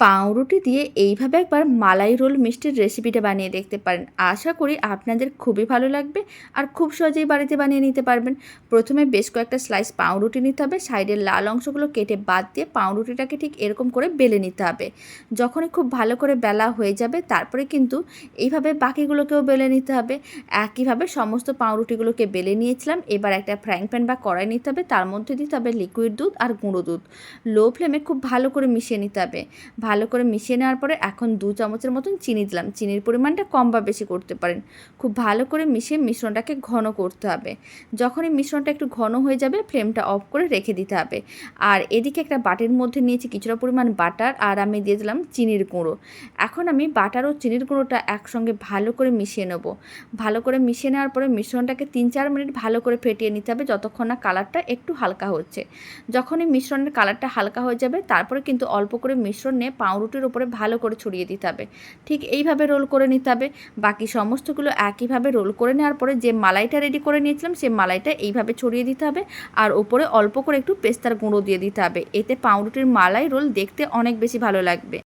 পাউরুটি দিয়ে এইভাবে একবার মালাই রোল মিষ্টির রেসিপিটা বানিয়ে দেখতে পারেন। আশা করি আপনাদের খুবই ভালো লাগবে আর খুব সহজেই বাড়িতে বানিয়ে নিতে পারবেন। প্রথমে বেশ কয়েকটা স্লাইস পাউরুটি নিতে হবে। সাইডের লাল অংশগুলো কেটে বাদ দিয়ে পাউরুটিটাকে ঠিক এরকম করে বেলে নিতে হবে। যখনই খুব ভালো করে বেলা হয়ে যাবে তারপরে কিন্তু এইভাবে বাকিগুলোকেও বেলে নিতে হবে। একইভাবে সমস্ত পাউরুটিগুলোকে বেলে নিয়েছিলাম। এবার একটা ফ্রাইং প্যান বা কড়াই নিতে হবে, তার মধ্যে দিতে হবে লিকুইড দুধ আর গুঁড়ো দুধ। লো ফ্লেমে খুব ভালো করে মিশিয়ে নিতে হবে। ভালো করে মিশিয়ে নেওয়ার পরে এখন 2 চামচের মতন চিনি দিলাম। চিনির পরিমাণটা কম বা বেশি করতে পারেন। খুব ভালো করে মিশিয়ে মিশ্রণটাকে ঘন করতে হবে। যখনই মিশ্রণটা একটু ঘন হয়ে যাবে ফ্লেমটা অফ করে রেখে দিতে হবে। আর এদিকে একটা বাটির মধ্যে নিয়েছি কিছুটা পরিমাণ বাটার আর আমি দিয়ে দিলাম চিনির গুঁড়ো। এখন আমি বাটার ও চিনির গুঁড়োটা একসঙ্গে ভালো করে মিশিয়ে নেব। ভালো করে মিশিয়ে নেওয়ার পরে মিশ্রণটাকে 3-4 মিনিট ভালো করে ফেটিয়ে নিতে হবে যতক্ষণ না কালারটা একটু হালকা হচ্ছে। যখনই মিশ্রণের কালারটা হালকা হয়ে যাবে তারপরে কিন্তু অল্প করে মিশ্রণ নিয়ে পাউরুটির উপরে ভালো করে ছড়িয়ে দিতে হবে। ঠিক এইভাবে রোল করে নিতে হবে। বাকি সমস্তগুলো একইভাবে রোল করে নেওয়ার পরে যে মালাইটা রেডি করে নিয়েছিলাম সেই মালাইটা এইভাবে ছড়িয়ে দিতে হবে আর ওপরে অল্প করে একটু পেস্তার গুঁড়ো দিয়ে দিতে হবে। এতে পাউরুটির মালাই রোল দেখতে অনেক বেশি ভালো লাগবে।